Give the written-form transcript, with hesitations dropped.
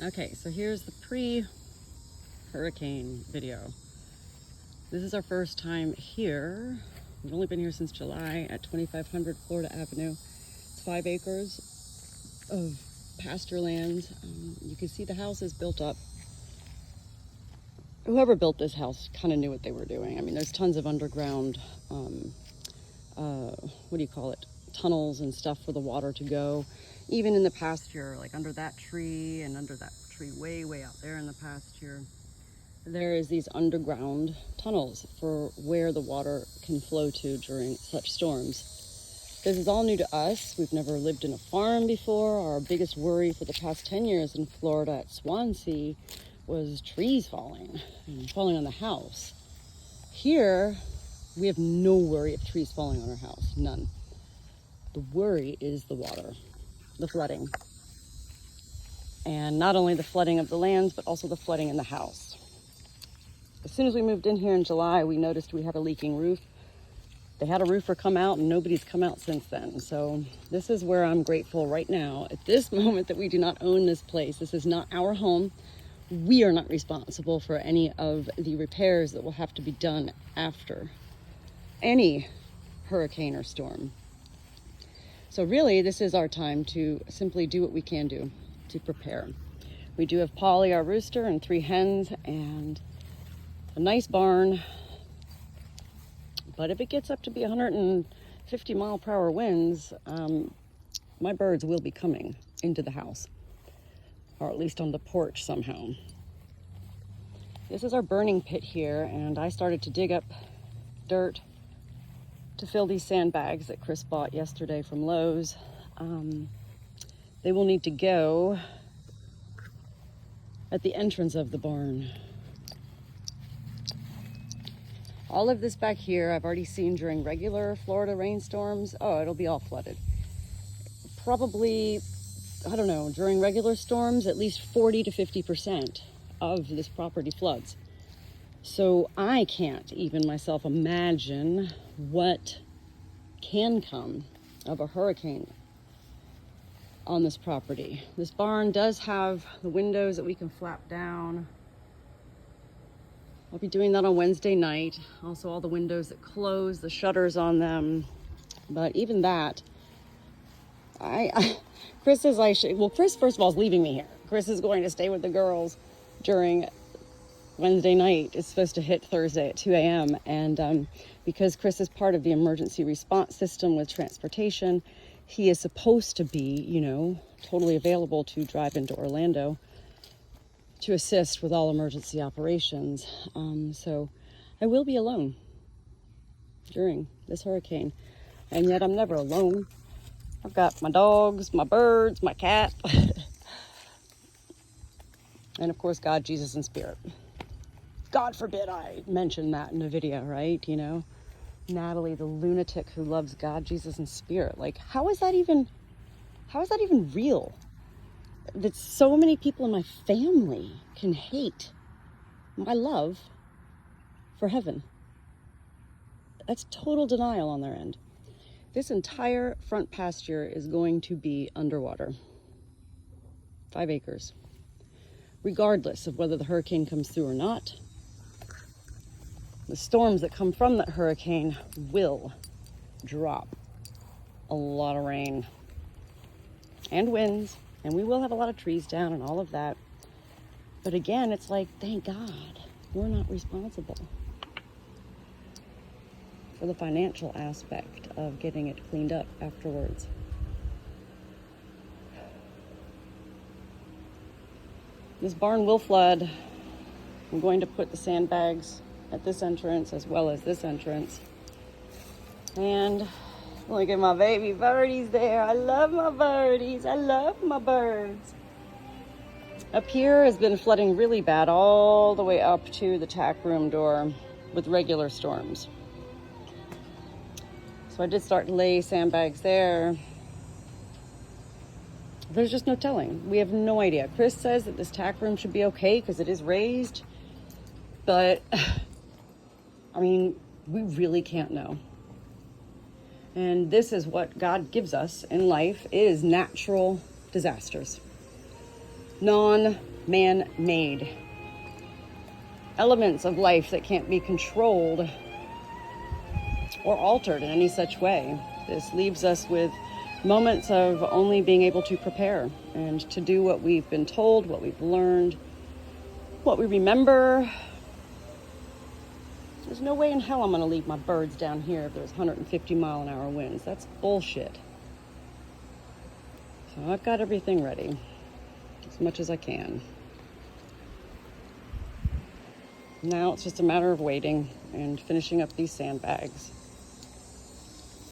Okay, so here's the pre-hurricane video. This is our first time here. We've only been here since July at 2500 Florida Avenue. It's 5 acres of pasture land. You can see the house is built up. Whoever built this house kind of knew what they were doing. I mean, there's tons of underground, what do you call it? Tunnels and stuff for the water to go. Even in the pasture, like under that tree and under that tree way out there in the pasture, there is these underground tunnels for where the water can flow to during such storms. This is all new to us. We've never lived in a farm before. Our biggest worry for the past 10 years in Florida at Swansea was trees falling on the house. Here, we have no worry of trees falling on our house, none. The worry is the water, the flooding. And not only the flooding of the lands, but also the flooding in the house. As soon as we moved in here in July, we noticed we had a leaking roof. They had a roofer come out and nobody's come out since then. So this is where I'm grateful right now at this moment that we do not own this place. This is not our home. We are not responsible for any of the repairs that will have to be done after any hurricane or storm. So really, this is our time to simply do what we can do to prepare. We do have Polly, our rooster, and 3 hens, and a nice barn. But if it gets up to be 150 mile per hour winds, my birds will be coming into the house, or at least on the porch somehow. This is our burning pit here, and I started to dig up dirt to fill these sandbags that Chris bought yesterday from Lowe's. They will need to go at the entrance of the barn. All of this back here I've already seen during regular Florida rainstorms. Oh, it'll be all flooded. Probably, I don't know, during regular storms, at least 40 to 50% of this property floods. So I can't even myself imagine what can come of a hurricane on this property. This barn does have the windows that we can flap down. I'll be doing that on Wednesday night. Also all the windows that close, the shutters on them. But even that, Chris says Chris first of all is leaving me here. Chris is going to stay with the girls during Wednesday night. It's supposed to hit Thursday at 2 a.m. And because Chris is part of the emergency response system with transportation, he is supposed to be, totally available to drive into Orlando to assist with all emergency operations. So I will be alone during this hurricane. And yet I'm never alone. I've got my dogs, my birds, my cat, and of course, God, Jesus, and Spirit. God forbid I mention that in a video, right? Natalie, the lunatic who loves God, Jesus, and Spirit. Like, how is that even real? That so many people in my family can hate my love for heaven. That's total denial on their end. This entire front pasture is going to be underwater. 5 acres. Regardless of whether the hurricane comes through or not, the storms that come from that hurricane will drop a lot of rain and winds, and we will have a lot of trees down and all of that. But again, it's like, thank God we're not responsible for the financial aspect of getting it cleaned up afterwards. This barn will flood. I'm going to put the sandbags at this entrance as well as this entrance. And look at my baby birdies there. I love my birdies. I love my birds. Up here has been flooding really bad all the way up to the tack room door with regular storms. So I did start to lay sandbags there. There's just no telling. We have no idea. Chris says that this tack room should be okay because it is raised. But, we really can't know. And this is what God gives us in life, is natural disasters. non-man-made elements of life that can't be controlled or altered in any such way. This leaves us with moments of only being able to prepare and to do what we've been told, what we've learned, what we remember. There's no way in hell I'm going to leave my birds down here if there's 150-mile-an-hour winds. That's bullshit. So I've got everything ready as much as I can. Now it's just a matter of waiting and finishing up these sandbags.